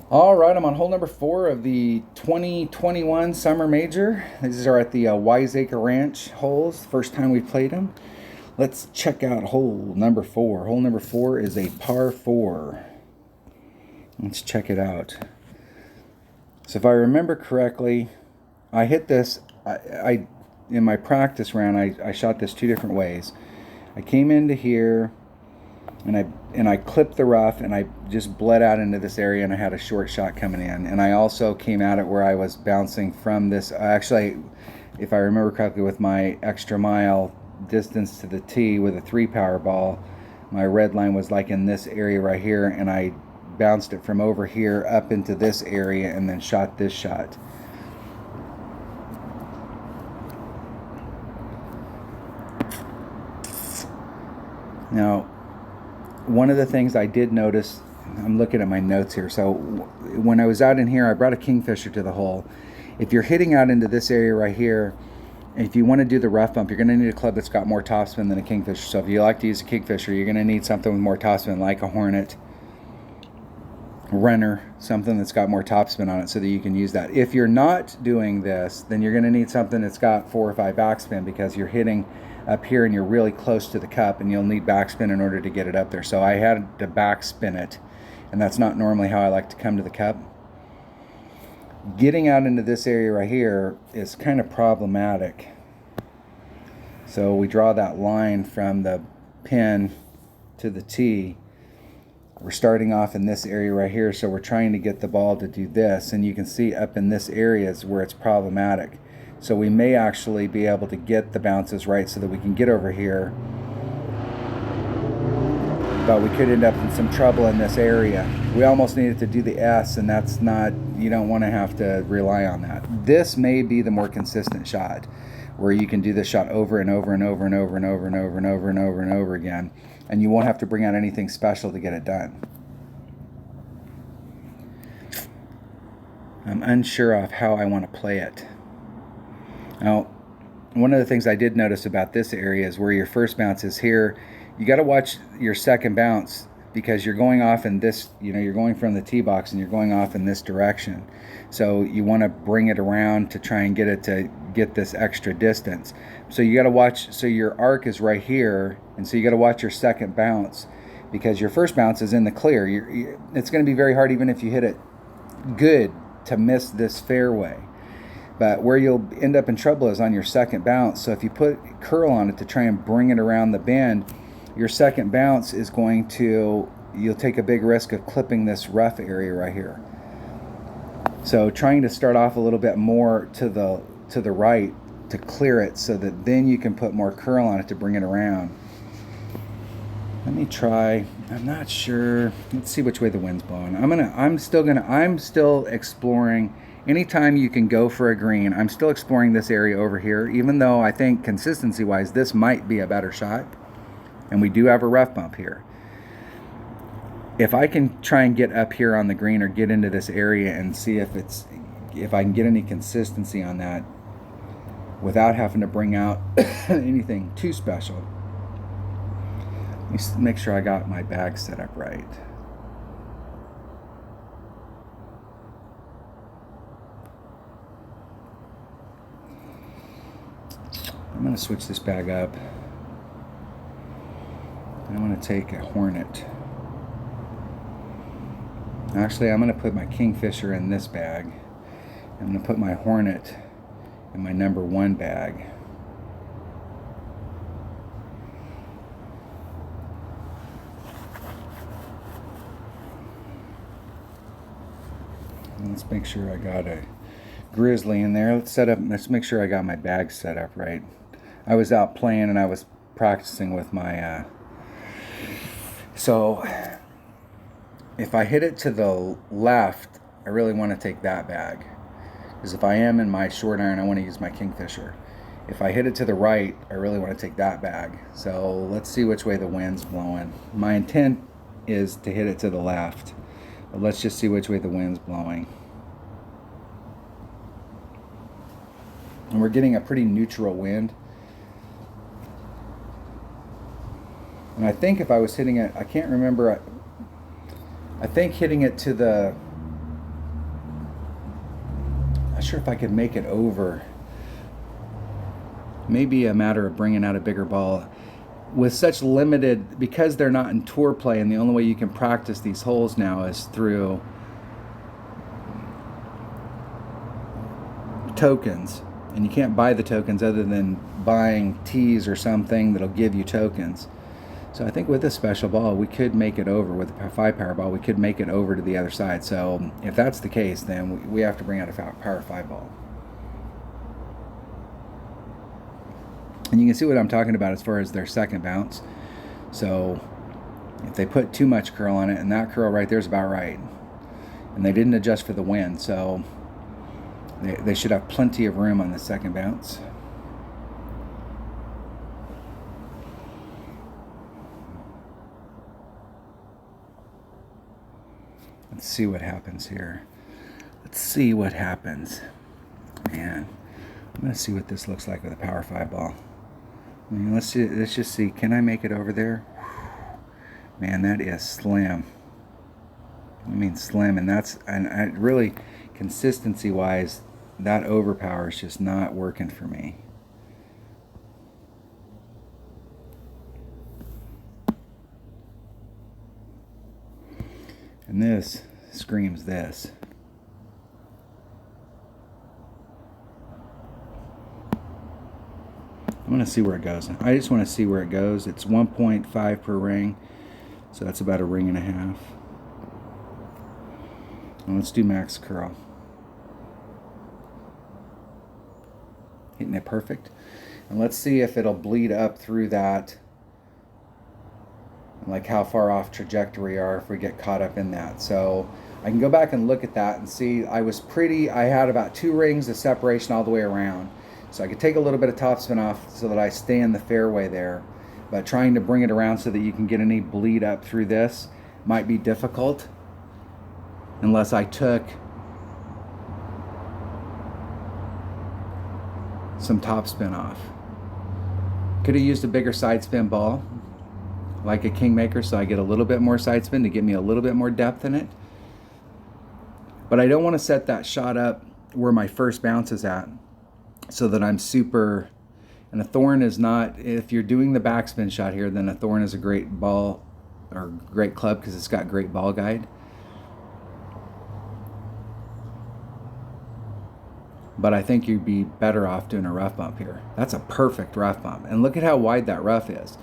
All right, I'm on hole number 4 of the 2021 Summer Major. These are at the Wiseacre Ranch holes. First time we played them. Let's check out hole number 4. Hole number 4 is a par 4. Let's check it out. So if I remember correctly, I hit this. I in my practice round, I shot this 2 different ways. I came into here and I clipped the rough and I just bled out into this area, and I had a short shot coming in. And I also came at it where I was bouncing from this. Actually, if I remember correctly, with my extra mile distance to the tee with a 3-power ball, my red line was like in this area right here, and I bounced it from over here up into this area and then shot this shot. Now, one of the things I did notice, I'm looking at my notes here. So when I was out in here, I brought a kingfisher to the hole. If you're hitting out into this area right here, if you want to do the rough bump, you're going to need a club that's got more topspin than a kingfisher. So if you like to use a kingfisher, you're going to need something with more topspin, like a Hornet, Runner, something that's got more topspin on it, so that you can use that. If you're not doing this, then you're going to need something that's got 4 or 5 backspin, because you're hitting up here and you're really close to the cup, and you'll need backspin in order to get it up there. So I had to backspin it, and that's not normally how I like to come to the cup. Getting out into this area right here is kind of problematic. So we draw that line from the pin to the tee. We're starting off in this area right here, so we're trying to get the ball to do this, and you can see up in this area is where it's problematic. So we may actually be able to get the bounces right so that we can get over here, but we could end up in some trouble in this area. We almost needed to do the S, and that's not, you don't want to have to rely on that. This may be the more consistent shot, where you can do this shot over and over and over and over and over and over and over and over and over again, and you won't have to bring out anything special to get it done. I'm unsure of how I want to play it. Now, one of the things I did notice about this area is where your first bounce is here. You got to watch your second bounce, because you're going off in this, you're going from the tee box and you're going off in this direction. So you want to bring it around to try and get it to get this extra distance. So you got to watch, so your arc is right here, and so you got to watch your second bounce, because your first bounce is in the clear. It's going to be very hard, even if you hit it good, to miss this fairway. But where you'll end up in trouble is on your second bounce. So if you put curl on it to try and bring it around the bend, your second bounce is going to, you'll take a big risk of clipping this rough area right here. So trying to start off a little bit more to the right to clear it, so that then you can put more curl on it to bring it around. Let me try. I'm not sure. Let's see which way the wind's blowing. I'm still exploring. Anytime you can go for a green, I'm still exploring this area over here, even though I think consistency-wise this might be a better shot, and we do have a rough bump here. If I can try and get up here on the green, or get into this area and see if I can get any consistency on that without having to bring out anything too special. Let me make sure I got my bag set up right. I'm going to switch this bag up. I'm going to take a Hornet. Actually, I'm going to put my kingfisher in this bag. I'm going to put my Hornet in my number 1 bag. Let's make sure I got a grizzly in there. Let's make sure I got my bag set up right. I was out playing and I was practicing with my so if I hit it to the left, I really want to take that bag, because if I am in my short iron, I want to use my kingfisher. If I hit it to the right, I really want to take that bag. So let's see which way the wind's blowing. My intent is to hit it to the left, but let's just see which way the wind's blowing. And we're getting a pretty neutral wind. And I think if I was hitting it, I can't remember, I think hitting it to the sure if I could make it over. Maybe a matter of bringing out a bigger ball. With such limited, because they're not in tour play, and the only way you can practice these holes now is through tokens, and you can't buy the tokens other than buying tees or something that'll give you tokens. So I think with a special ball we could make it over. With a 5 power ball we could make it over to the other side. So if that's the case, then we have to bring out a power 5 ball. And you can see what I'm talking about as far as their second bounce. So if they put too much curl on it, and that curl right there is about right, and they didn't adjust for the wind, so they should have plenty of room on the second bounce. Let's see what happens here. Let's see what happens. Man, I'm going to see what this looks like with a power 5 ball. I mean, let's just see. Can I make it over there? Man, that is slim. I mean slim, and I really, consistency wise, that overpower is just not working for me. And this screams this. I'm going to see where it goes. I just want to see where it goes. It's 1.5 per ring, so that's about a ring and a half. And let's do max curl. Hitting it perfect. And let's see if it'll bleed up through that, like how far off trajectory we are if we get caught up in that. So I can go back and look at that and see I had about 2 rings of separation all the way around. So I could take a little bit of topspin off so that I stay in the fairway there. But trying to bring it around so that you can get any bleed up through this might be difficult unless I took some topspin off. Could have used a bigger side spin ball like a Kingmaker so I get a little bit more side spin to give me a little bit more depth in it. But I don't want to set that shot up where my first bounce is at, so that I'm super, and a thorn is not, if you're doing the backspin shot here, then a thorn is a great ball or great club because it's got great ball guide. But I think you'd be better off doing a rough bump here. That's a perfect rough bump, and look at how wide that rough is.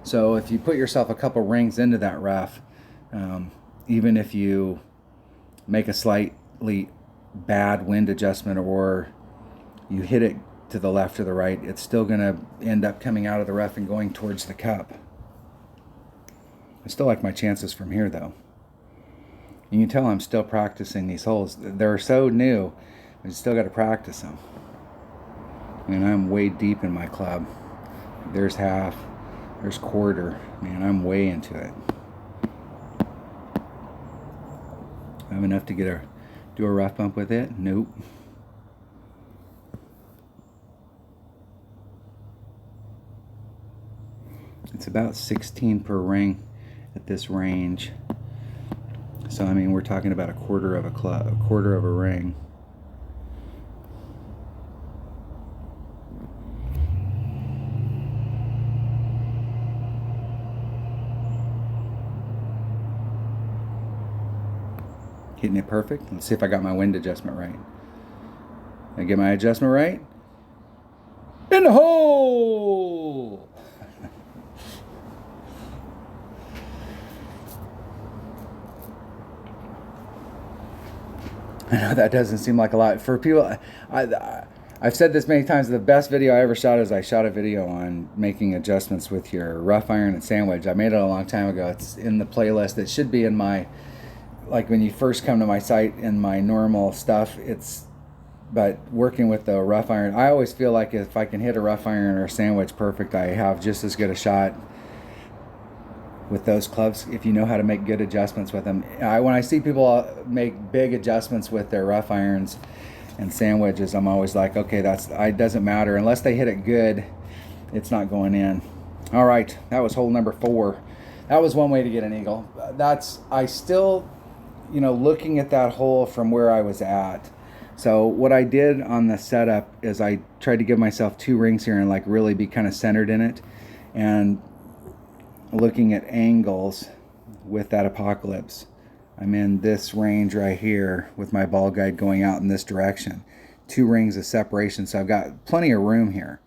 So if you put yourself a couple rings into that rough, even if you make a slightly bad wind adjustment or you hit it to the left or the right, it's still going to end up coming out of the rough and going towards the cup. I still like my chances from here though. You can tell I'm still practicing these holes. They're so new, I still got to practice them. And I'm way deep in my club. There's half, there's quarter. Man, I'm way into it. I have enough to do a rough bump with it? Nope. It's about 16 per ring at this range. So I mean, we're talking about a quarter of a ring. Hitting it perfect. Let's see if I got my wind adjustment right. Did I get my adjustment right? In the hole! I know that doesn't seem like a lot. For people, I've said this many times, the best video I ever shot is I shot a video on making adjustments with your rough iron and sand wedge. I made it a long time ago. It's in the playlist. It should be in my, like when you first come to my site, in my normal stuff. But working with the rough iron, I always feel like if I can hit a rough iron or a sand wedge perfect, I have just as good a shot with those clubs if you know how to make good adjustments with them. When I see people make big adjustments with their rough irons and sand wedges, I'm always like, okay, it doesn't matter unless they hit it good, it's not going in. All right, that was hole number 4. That was one way to get an eagle. I still, looking at that hole from where I was at, So what I did on the setup is I tried to give myself 2 rings here and like really be kind of centered in it, and looking at angles with that apocalypse, I'm in this range right here with my ball guide going out in this direction. 2 rings of separation, so I've got plenty of room here.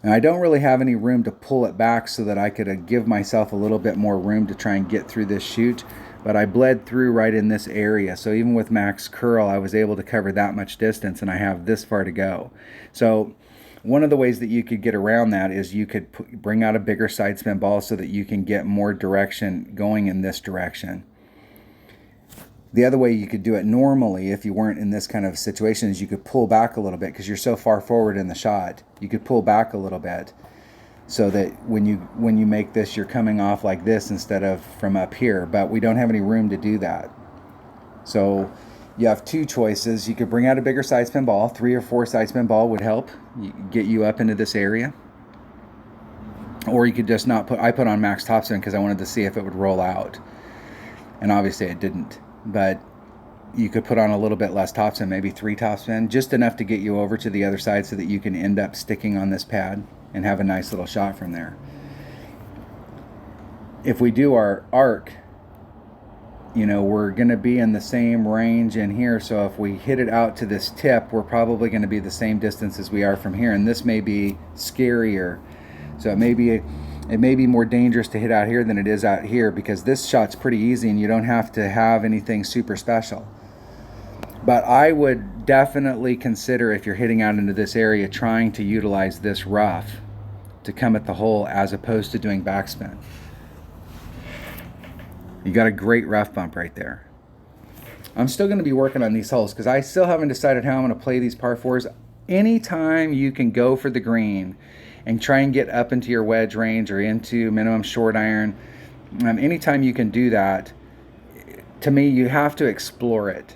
And I don't really have any room to pull it back so that I could give myself a little bit more room to try and get through this chute, but I bled through right in this area. So even with max curl, I was able to cover that much distance, and I have this far to go. So one of the ways that you could get around that is you could bring out a bigger side spin ball so that you can get more direction going in this direction. The other way you could do it normally, if you weren't in this kind of situation, is you could pull back a little bit because you're so far forward in the shot. You could pull back a little bit so that when you make this, you're coming off like this instead of from up here. But we don't have any room to do that. So you have 2 choices. You could bring out a bigger side spin ball. 3 or 4 side spin ball would help get you up into this area. Or you could just not put, I put on max topspin because I wanted to see if it would roll out. And obviously it didn't. But you could put on a little bit less topspin, maybe 3 topspin, just enough to get you over to the other side so that you can end up sticking on this pad and have a nice little shot from there. If we do our arc, you know, we're going to be in the same range in here, so if we hit it out to this tip, we're probably going to be the same distance as we are from here, and this may be scarier. So it may be more dangerous to hit out here than it is out here, because this shot's pretty easy and you don't have to have anything super special. But I would definitely consider, if you're hitting out into this area, trying to utilize this rough to come at the hole as opposed to doing backspin. You got a great rough bump right there. I'm still going to be working on these holes because I still haven't decided how I'm going to play these par 4s. Anytime you can go for the green and try and get up into your wedge range or into minimum short iron, anytime you can do that, to me, you have to explore it.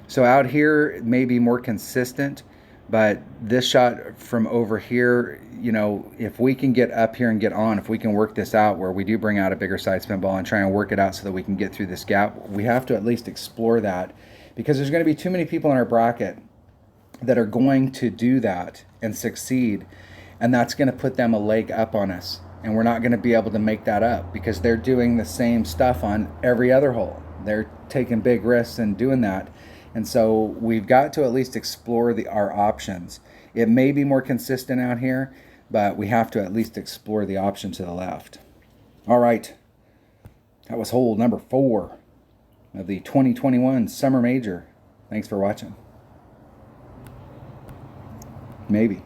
So out here it may be more consistent, but this shot from over here, you know, if we can get up here and get on, if we can work this out where we do bring out a bigger side spin ball and try and work it out so that we can get through this gap, we have to at least explore that, because there's going to be too many people in our bracket that are going to do that and succeed, and that's going to put them a leg up on us, and we're not going to be able to make that up because they're doing the same stuff on every other hole. They're taking big risks and doing that. And so we've got to at least explore our options. It may be more consistent out here, but we have to at least explore the option to the left. All right, that was hole number 4 of the 2021 Summer Major. Thanks for watching. Maybe.